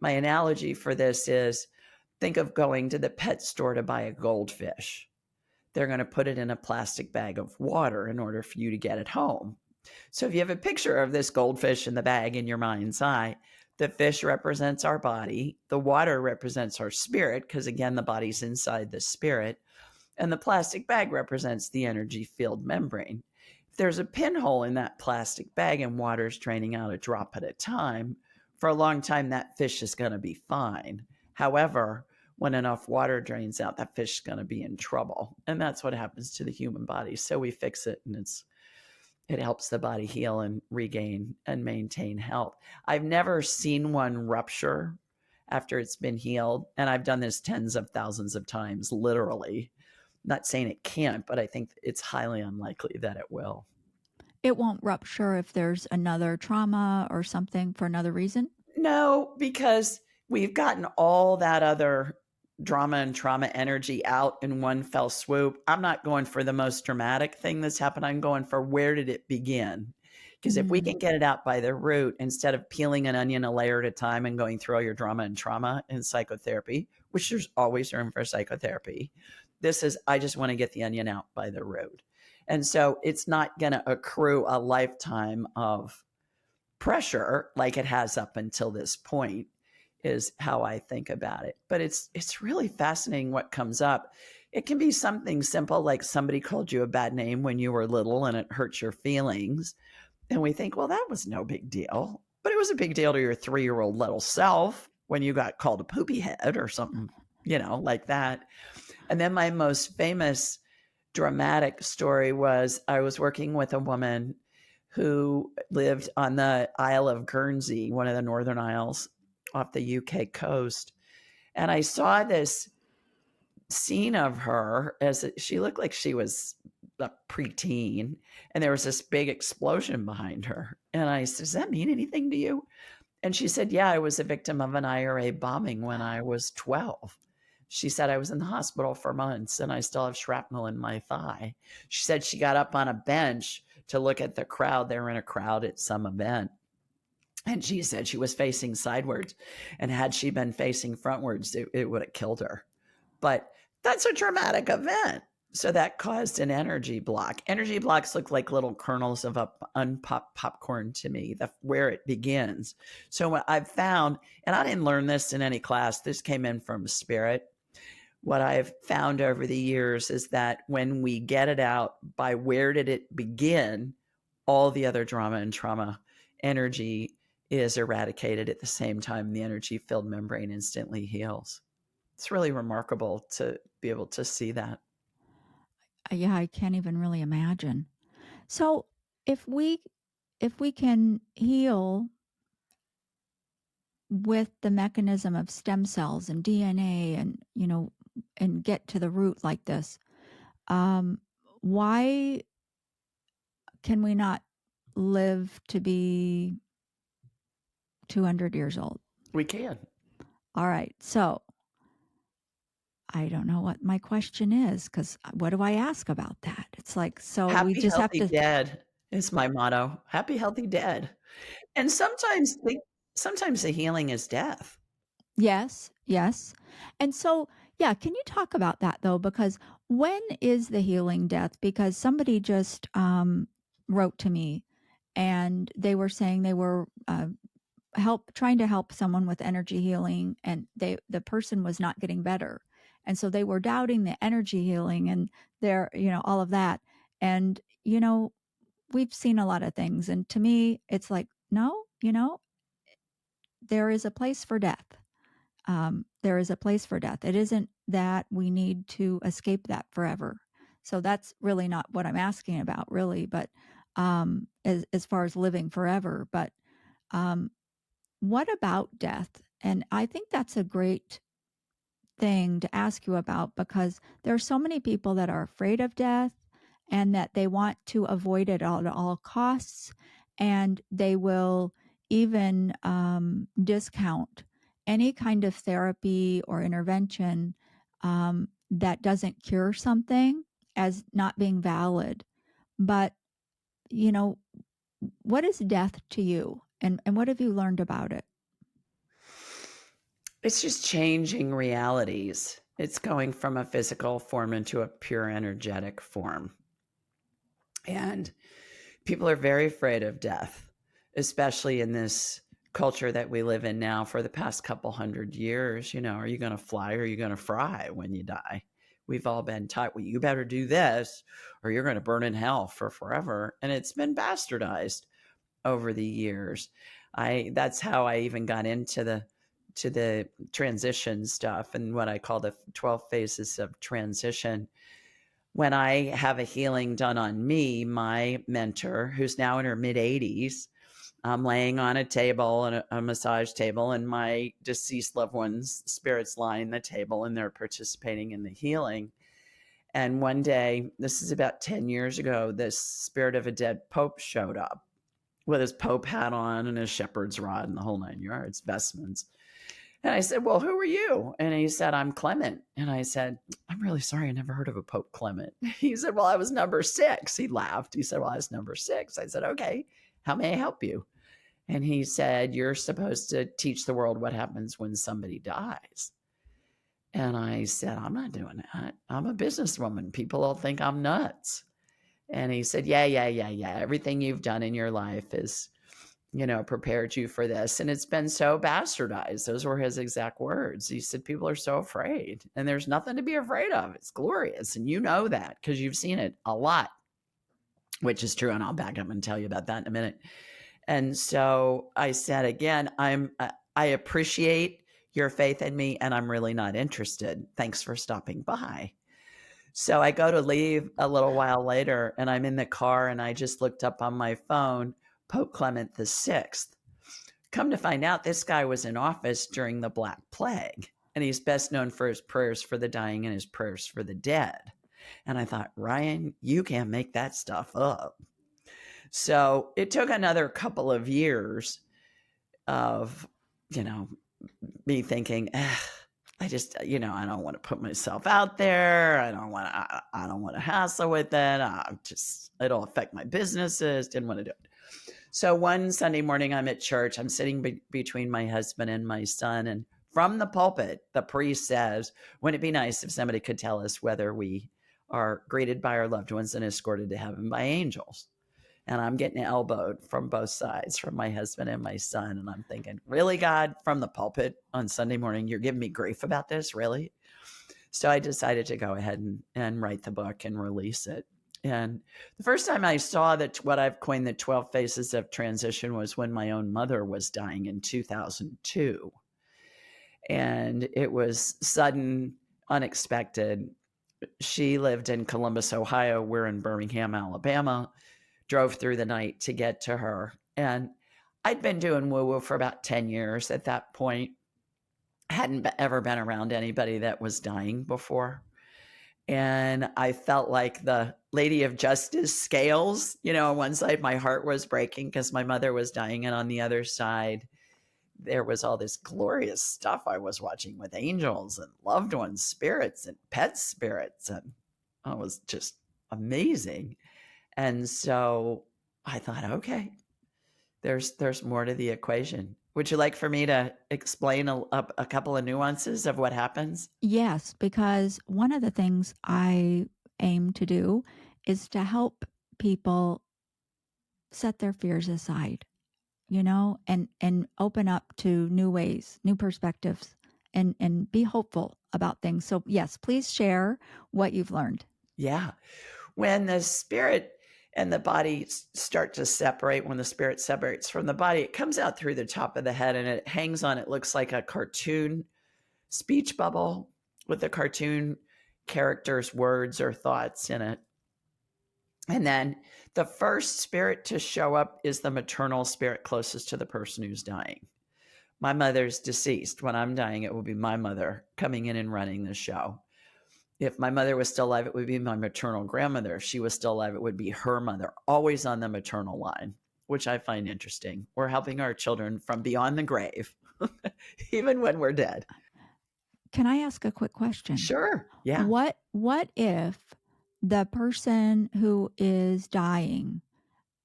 My analogy for this is, think of going to the pet store to buy a goldfish. They're going to put it in a plastic bag of water in order for you to get it home. So if you have a picture of this goldfish in the bag in your mind's eye, the fish represents our body. The water represents our spirit, because again, the body's inside the spirit. And the plastic bag represents the energy field membrane. If there's a pinhole in that plastic bag and water's draining out a drop at a time, for a long time, that fish is going to be fine. However, when enough water drains out, that fish is going to be in trouble. And that's what happens to the human body. So we fix it, and it helps the body heal and regain and maintain health. I've never seen one rupture after it's been healed. And I've done this tens of thousands of times, literally. Not saying it can't, but I think it's highly unlikely that it will. It won't rupture if there's another trauma or something for another reason? No, because we've gotten all that other drama and trauma energy out in one fell swoop. I'm not going for the most dramatic thing that's happened. I'm going for, where did it begin? Because if we can get it out by the root, instead of peeling an onion a layer at a time and going through all your drama and trauma in psychotherapy, which there's always room for psychotherapy, this is, I just want to get the onion out by the root. And so it's not going to accrue a lifetime of pressure like it has up until this point, is how I think about it. But it's really fascinating what comes up. It can be something simple, like somebody called you a bad name when you were little and it hurts your feelings. And we think, well, that was no big deal. But it was a big deal to your 3-year-old little self when you got called a poopy head or something, like that. And then my most famous dramatic story was, I was working with a woman who lived on the Isle of Guernsey, one of the Northern Isles off the UK coast. And I saw this scene of her as she looked like she was a preteen, and there was this big explosion behind her. And I said, does that mean anything to you? And she said, yeah, I was a victim of an IRA bombing when I was 12. She said, I was in the hospital for months and I still have shrapnel in my thigh. She said she got up on a bench to look at the crowd. They were in a crowd at some event. And she said she was facing sidewards. And had she been facing frontwards, it would have killed her. But that's a traumatic event. So that caused an energy block. Energy blocks look like little kernels of unpopped popcorn to me, where it begins. So what I've found, and I didn't learn this in any class, this came in from spirit. What I've found over the years is that when we get it out by where did it begin, all the other drama and trauma energy is eradicated at the same time. The energy filled membrane instantly heals. It's really remarkable to be able to see that. Yeah, I can't even really imagine. So if we can heal with the mechanism of stem cells and DNA and and get to the root like this, why can we not live to be 200 years old? We can. All right. So I don't know what my question is, because what do I ask about that? It's like, so we Happy, just have healthy, to, dead is my motto. Happy, healthy, dead. And sometimes the healing is death. yes, yes. And so, yeah, can you talk about that though? Because when is the healing death? Because somebody just wrote to me and they were saying they were trying to help someone with energy healing, and the person was not getting better, and so they were doubting the energy healing and their all of that. And we've seen a lot of things, and to me it's like, no, there is a place for death. There is a place for death. It isn't that we need to escape that forever. So that's really not what I'm asking about, really, but as far as living forever. But um, what about death? And I think that's a great thing to ask you about, because there are so many people that are afraid of death and that they want to avoid it at all costs. And they will even discount any kind of therapy or intervention that doesn't cure something as not being valid. But, you know, what is death to you? And what have you learned about it? It's just changing realities. It's going from a physical form into a pure energetic form. And people are very afraid of death, especially in this culture that we live in now for the past couple 100 years. Are you going to fly or are you going to fry when you die? We've all been taught, well, you better do this or you're going to burn in hell for forever. And it's been bastardized over the years. That's how I even got into the transition stuff and what I call the 12 phases of transition. When I have a healing done on me, my mentor, who's now in her mid 80s, I'm laying on a table and a massage table, and my deceased loved ones' spirits line the table and they're participating in the healing. And one day, this is about 10 years ago, this spirit of a dead pope showed up with his pope hat on and his shepherd's rod and the whole 9 yards, vestments. And I said, well, who are you? And he said, I'm Clement. And I said, I'm really sorry. I never heard of a Pope Clement. He said, well, I was number 6. He laughed. He said, well, I was number 6. I said, okay, how may I help you? And he said, you're supposed to teach the world what happens when somebody dies. And I said, I'm not doing that. I'm a businesswoman. People will think I'm nuts. And he said, yeah. Everything you've done in your life is prepared you for this. And it's been so bastardized. Those were his exact words. He said, people are so afraid and there's nothing to be afraid of. It's glorious. And you know that because you've seen it a lot, which is true. And I'll back up and tell you about that in a minute. And so I said, again, I appreciate your faith in me and I'm really not interested. Thanks for stopping by. So I go to leave a little while later and I'm in the car and I just looked up on my phone, Pope Clement VI. Come to find out, this guy was in office during the Black Plague, and he's best known for his prayers for the dying and his prayers for the dead. And I thought, Ryan, you can't make that stuff up. So it took another couple of years of, me thinking, I just, I don't want to put myself out there. I don't want to hassle with it. It'll affect my businesses. Didn't want to do it. So one Sunday morning, I'm at church. I'm sitting between my husband and my son. And from the pulpit, the priest says, wouldn't it be nice if somebody could tell us whether we are greeted by our loved ones and escorted to heaven by angels? And I'm getting elbowed from both sides, from my husband and my son. And I'm thinking, really, God, from the pulpit on Sunday morning, you're giving me grief about this? Really? So I decided to go ahead and write the book and release it. And the first time I saw that what I've coined the 12 phases of transition was when my own mother was dying in 2002. And it was sudden, unexpected. She lived in Columbus, Ohio. We're in Birmingham, Alabama. Drove through the night to get to her. And I'd been doing woo-woo for about 10 years at that point. Hadn't ever been around anybody that was dying before. And I felt like the Lady of Justice scales, on one side, my heart was breaking because my mother was dying. And on the other side, there was all this glorious stuff I was watching with angels and loved ones, spirits and pet spirits. And it was just amazing. And so I thought, okay, there's more to the equation. Would you like for me to explain a couple of nuances of what happens? Yes, because one of the things I aim to do is to help people set their fears aside, and open up to new ways, new perspectives, and be hopeful about things. So yes, please share what you've learned. Yeah. When the spirit and the body start to separate, when the spirit separates from the body, it comes out through the top of the head and it hangs on. It looks like a cartoon speech bubble with the cartoon characters' words or thoughts in it. And then the first spirit to show up is the maternal spirit closest to the person who's dying. My mother's deceased. When I'm dying, it will be my mother coming in and running the show. If my mother was still alive, it would be my maternal grandmother. If she was still alive, it would be her mother, always on the maternal line, which I find interesting. We're helping our children from beyond the grave, even when we're dead. Can I ask a quick question? Sure. Yeah. What if the person who is dying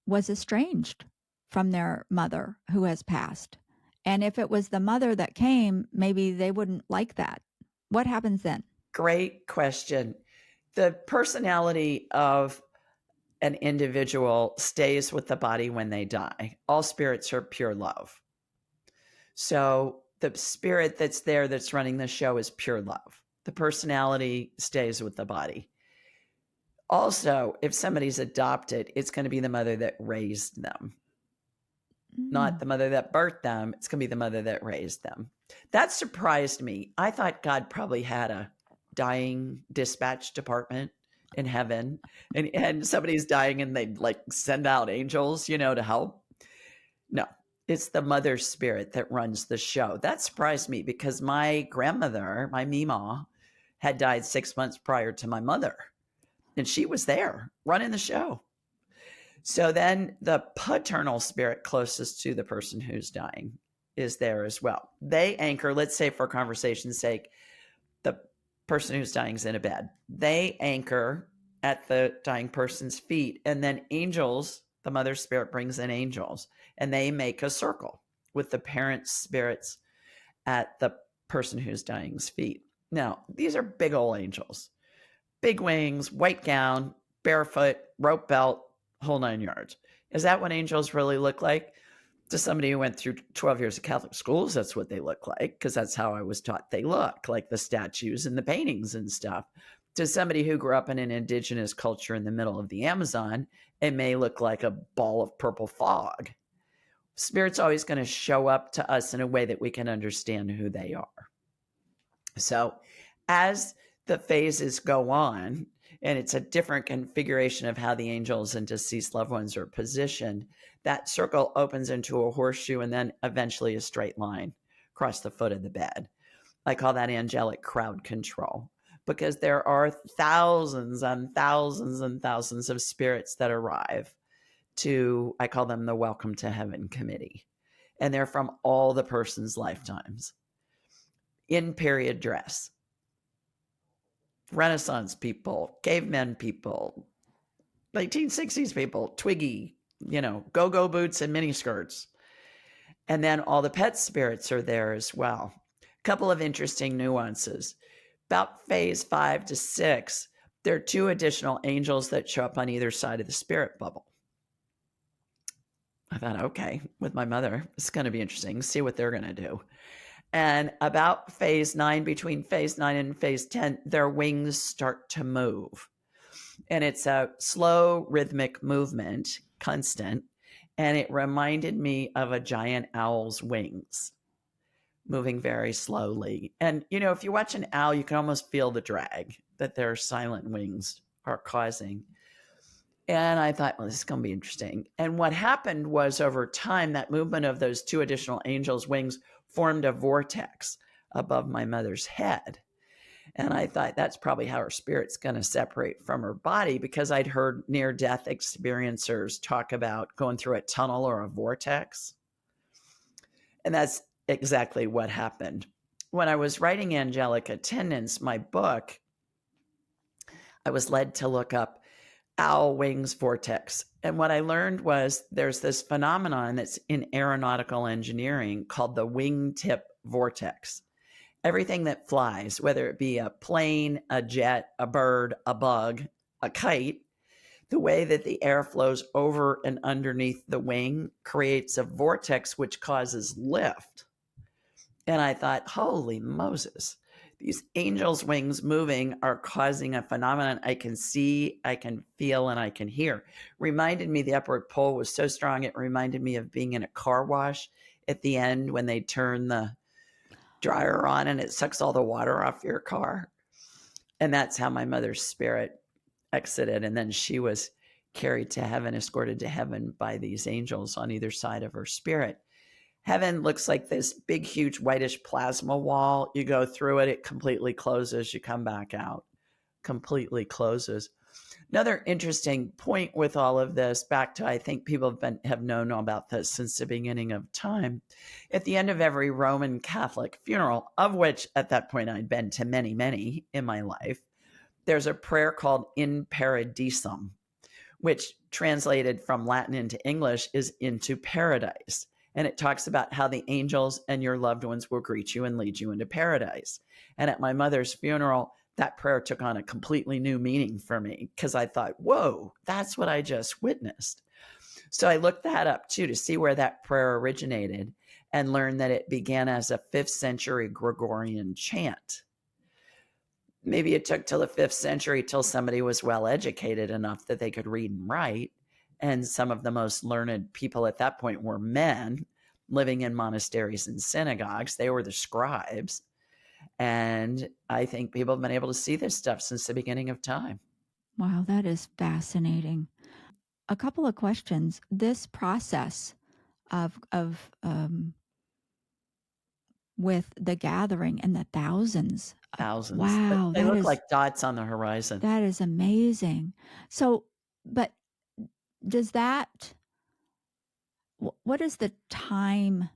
was estranged from their mother who has passed? And if it was the mother that came, maybe they wouldn't like that. What happens then? Great question. The personality of an individual stays with the body when they die. All spirits are pure love. So the spirit that's there that's running the show is pure love. The personality stays with the body. Also, if somebody's adopted, it's going to be the mother that raised them, not the mother that birthed them. It's going to be the mother that raised them. That surprised me. I thought God probably had a dying dispatch department in heaven, and somebody's dying and they'd like send out angels, to help. No, it's the mother spirit that runs the show. That surprised me because my grandmother, my Mima, had died 6 months prior to my mother, and she was there running the show. So then the paternal spirit closest to the person who's dying is there as well. They anchor, let's say for conversation's sake, the person who's dying is in a bed. They anchor at the dying person's feet, and then angels, the mother spirit brings in angels, and they make a circle with the parent spirits at the person who's dying's feet. Now, these are big old angels, big wings, white gown, barefoot, rope belt, whole 9 yards. Is that what angels really look like? To somebody who went through 12 years of Catholic schools, that's what they look like, because that's how I was taught they look, like the statues and the paintings and stuff. To somebody who grew up in an indigenous culture in the middle of the Amazon, it may look like a ball of purple fog. Spirit's always going to show up to us in a way that we can understand who they are. So as the phases go on, and it's a different configuration of how the angels and deceased loved ones are positioned, that circle opens into a horseshoe and then eventually a straight line across the foot of the bed. I call that angelic crowd control, because there are thousands and thousands and thousands of spirits that arrive to, I call them the Welcome to Heaven Committee. And they're from all the person's lifetimes. In period dress. Renaissance people, cavemen people, 1960s people, Twiggy, go-go boots and mini skirts. And then all the pet spirits are there as well. A couple of interesting nuances. About phase 5 to 6, there are 2 additional angels that show up on either side of the spirit bubble. I thought, okay, with my mother, it's going to be interesting. See what they're going to do. And about phase 9, between phase 9 and phase 10, their wings start to move. And it's a slow rhythmic movement, constant. And it reminded me of a giant owl's wings moving very slowly. And, if you watch an owl, you can almost feel the drag that their silent wings are causing. And I thought, well, this is going to be interesting. And what happened was over time, that movement of those 2 additional angels' wings formed a vortex above my mother's head. And I thought that's probably how her spirit's going to separate from her body, because I'd heard near-death experiencers talk about going through a tunnel or a vortex. And that's exactly what happened. When I was writing Angelic Attendance, my book, I was led to look up owl wings vortex. And what I learned was there's this phenomenon that's in aeronautical engineering called the wingtip vortex. Everything that flies, whether it be a plane, a jet, a bird, a bug, a kite, the way that the air flows over and underneath the wing creates a vortex which causes lift. And I thought, holy Moses, these angels' wings moving are causing a phenomenon I can see, I can feel, and I can hear. Reminded me, the upward pull was so strong, it reminded me of being in a car wash at the end when they turn the dryer on and it sucks all the water off your car. And that's how my mother's spirit exited. And then she was carried to heaven, escorted to heaven by these angels on either side of her spirit. Heaven looks like this big, huge, whitish plasma wall. You go through it, it completely closes. You come back out, completely closes. Another interesting point with all of this, back to, I think people have known about this since the beginning of time. At the end of every Roman Catholic funeral, of which at that point I'd been to many, many in my life, there's a prayer called In Paradisum, which translated from Latin into English is into paradise. And it talks about how the angels and your loved ones will greet you and lead you into paradise. And at my mother's funeral, that prayer took on a completely new meaning for me, because I thought, whoa, that's what I just witnessed. So I looked that up too to see where that prayer originated, and learned that it began as a 5th century Gregorian chant. Maybe it took till the 5th century till somebody was well educated enough that they could read and write. And some of the most learned people at that point were men living in monasteries and synagogues. They were the scribes. And I think people have been able to see this stuff since the beginning of time. Wow, that is fascinating. A couple of questions. This process of with the gathering and the thousands. Thousands. Wow, They look like dots on the horizon. that is amazing. So, but does that, what is the time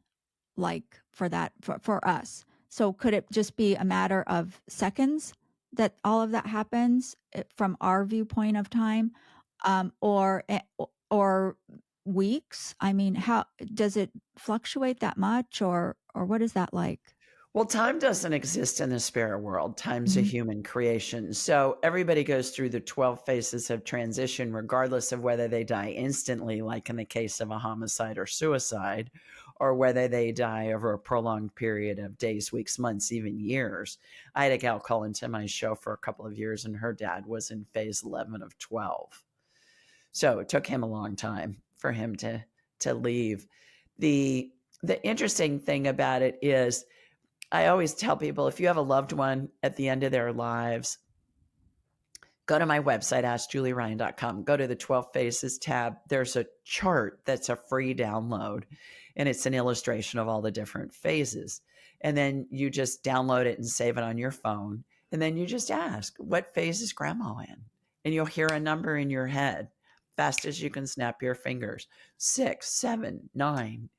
like for that, for us? So could it just be a matter of seconds that all of that happens from our viewpoint of time, or weeks? I mean, how does it fluctuate that much, or what is that like? Well, time doesn't exist in the spirit world. Time's a Mhm. human creation. So everybody goes through the 12 phases of transition, regardless of whether they die instantly, like in the case of a homicide or suicide, or whether they die over a prolonged period of days, weeks, months, even years. I had a gal call into my show for a couple of years, and her dad was in phase 11 of 12. So it took him a long time for him to leave. The interesting thing about it is, I always tell people, if you have a loved one at the end of their lives, go to my website, askjulieryan.com, go to the 12 Phases tab. There's a chart that's a free download, and it's an illustration of all the different phases. And then you just download it and save it on your phone. And then you just ask, what phase is grandma in? And you'll hear a number in your head, fast as you can snap your fingers, 6, 7, 9.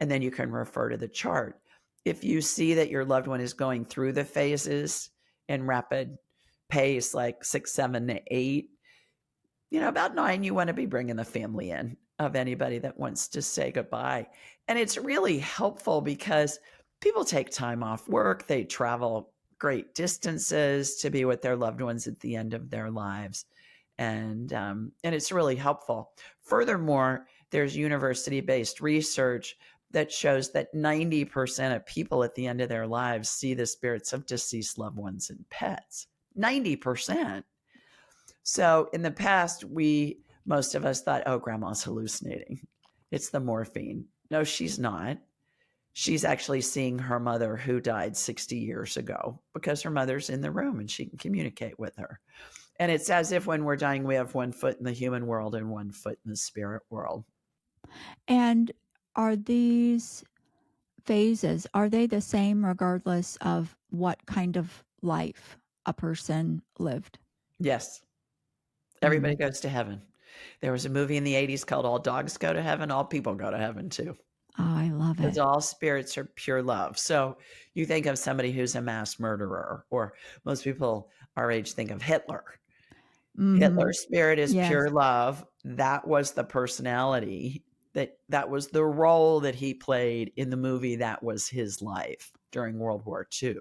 And then you can refer to the chart. If you see that your loved one is going through the phases in rapid pace, like 6, 7, 8, about 9, you want to be bringing the family in. of anybody that wants to say goodbye. And it's really helpful because people take time off work, they travel great distances to be with their loved ones at the end of their lives. And it's really helpful. Furthermore, there's university-based research that shows that 90% of people at the end of their lives see the spirits of deceased loved ones and pets. 90%. So in the past, most of us thought, oh, grandma's hallucinating. It's the morphine. No, she's not. She's actually seeing her mother who died 60 years ago because her mother's in the room and she can communicate with her. And it's as if when we're dying, we have one foot in the human world and one foot in the spirit world. And are these phases, are they the same regardless of what kind of life a person lived? Yes. Everybody goes to heaven. There was a movie in the 80s called All Dogs Go to Heaven. All people go to heaven too. Oh, I love Because it. all spirits are pure love. So you think of somebody who's a mass murderer, or most people our age think of Hitler. Hitler's spirit is Yes. pure love. That was the personality, that was the role that he played in the movie. That was his life during World War II.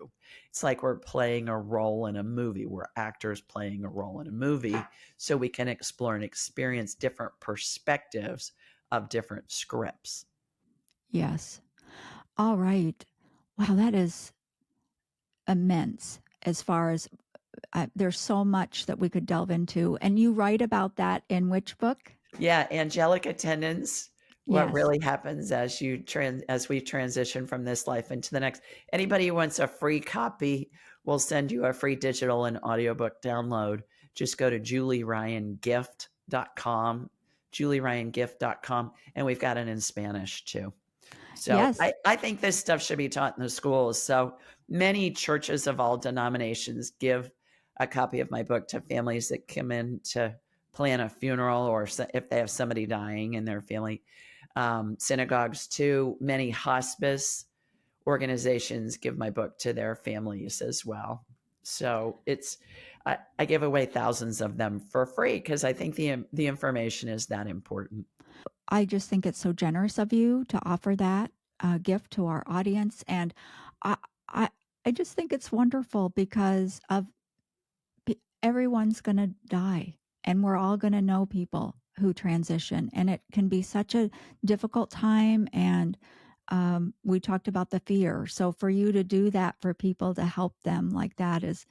It's like we're playing a role in a movie. We're actors playing a role in a movie so we can explore and experience different perspectives of different scripts. Yes. All right. Wow, that is immense as far as there's so much that we could delve into. And you write about that in which book? Yeah, Angelic Attendance. What Yes. really happens as we transition from this life into the next. Anybody who wants a free copy, we'll send you a free digital and audiobook download. Just go to julieryangift.com, julieryangift.com, and we've got it in Spanish too. So Yes. I think this stuff should be taught in the schools. So many churches of all denominations give a copy of my book to families that come in to plan a funeral, or if they have somebody dying in their family. Synagogues too. Many hospice organizations give my book to their families as well. So I give away thousands of them for free because I think the information is that important. I just think it's so generous of you to offer that gift to our audience. And I, I, I just think it's wonderful because everyone's going to die, and we're all going to know people who transition, and it can be such a difficult time. And we talked about the fear. So for you to do that for people, to help them like that, is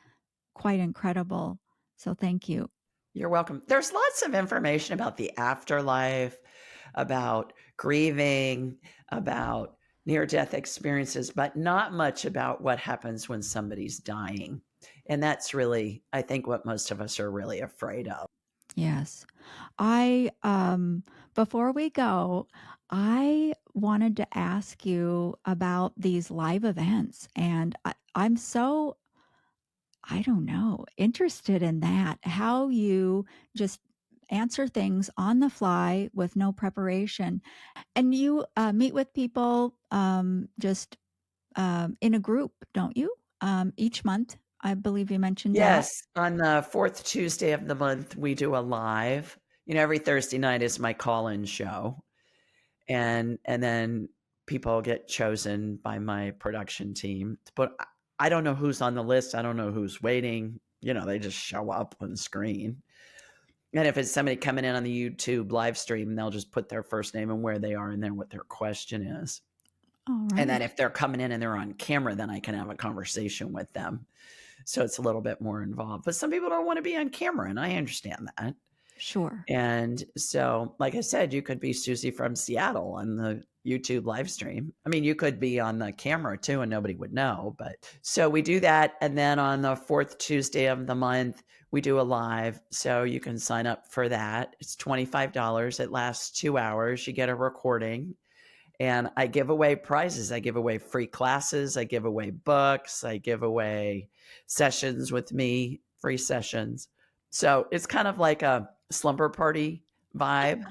quite incredible. So thank you. You're welcome. There's lots of information about the afterlife, about grieving, about near-death experiences, but not much about what happens when somebody's dying. And that's really, I think, what most of us are really afraid of. Yes. I before we go, I wanted to ask you about these live events, and I'm so, I don't know, interested in that. How you just answer things on the fly with no preparation. And you meet with people just in a group, don't you? Each month, I believe you mentioned that. Yes, on the fourth Tuesday of the month, we do a live. Every Thursday night is my call-in show. And then people get chosen by my production team. But I don't know who's on the list. I don't know who's waiting. They just show up on screen. And if it's somebody coming in on the YouTube live stream, they'll just put their first name and where they are and then what their question is. All right. And then if they're coming in and they're on camera, then I can have a conversation with them. So it's a little bit more involved. But some people don't want to be on camera, and I understand that. Sure. And so, like I said, you could be Susie from Seattle on the YouTube live stream. I mean, you could be on the camera too, and nobody would know. But so we do that. And then on the fourth Tuesday of the month, we do a live. So you can sign up for that. It's $25. It lasts 2 hours. You get a recording. And I give away prizes. I give away free classes. I give away books. I give away sessions with me, free sessions. So it's kind of like a slumber party vibe.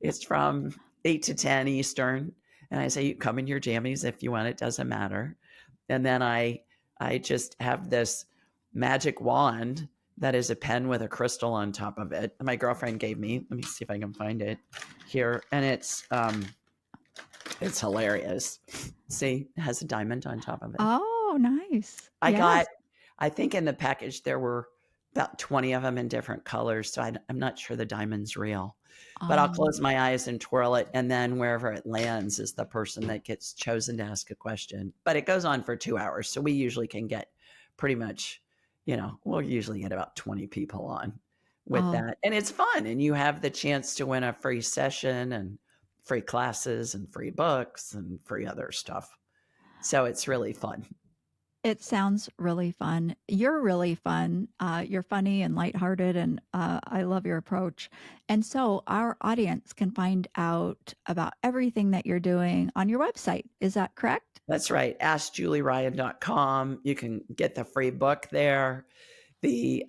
It's from 8 to 10 Eastern. And I say, you come in your jammies if you want, it doesn't matter. And then I just have this magic wand that is a pen with a crystal on top of it. My girlfriend gave me. Let me see if I can find it here. And it's hilarious. See, it has a diamond on top of it. Oh, nice. I Yes. got, I think in the package there were about 20 of them in different colors. So I'm not sure the diamond's real, but I'll close my eyes and twirl it. And then wherever it lands is the person that gets chosen to ask a question. But it goes on for 2 hours. So we usually can get pretty much, we'll usually get about 20 people on with that. And it's fun. And you have the chance to win a free session and free classes and free books and free other stuff. So it's really fun. It sounds really fun. You're really fun. You're funny and lighthearted, and I love your approach. And so our audience can find out about everything that you're doing on your website. Is that correct? That's right. AskJulieRyan.com. You can get the free book there. The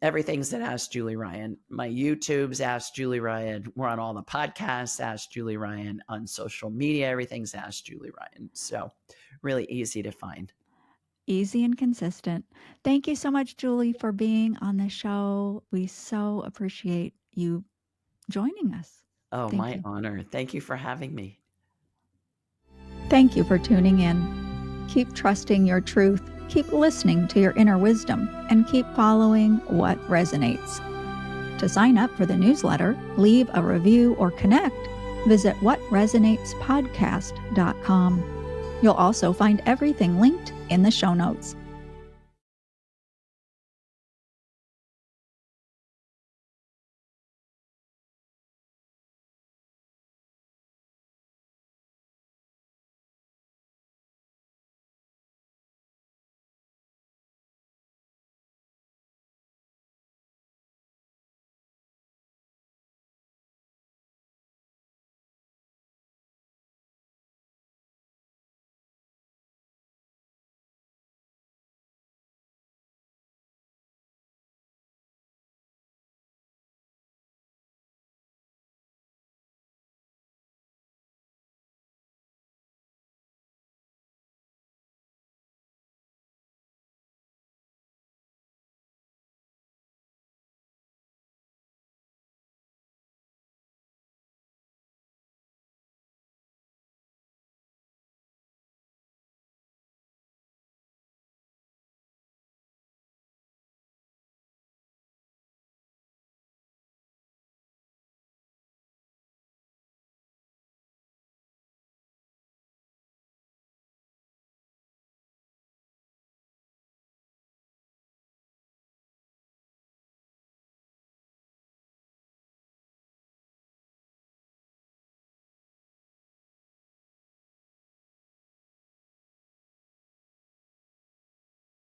everything's at Ask Julie Ryan. My YouTube's Ask Julie Ryan. We're on all the podcasts, Ask Julie Ryan. On social media, everything's Ask Julie Ryan. So really easy to find. Easy and consistent. Thank you so much, Julie, for being on the show. We so appreciate you joining us. Oh, my honor. Thank you for having me. Thank you for tuning in. Keep trusting your truth, keep listening to your inner wisdom, and keep following what resonates. To sign up for the newsletter, leave a review, or connect, visit whatresonatspodcast.com. You'll also find everything linked in the show notes.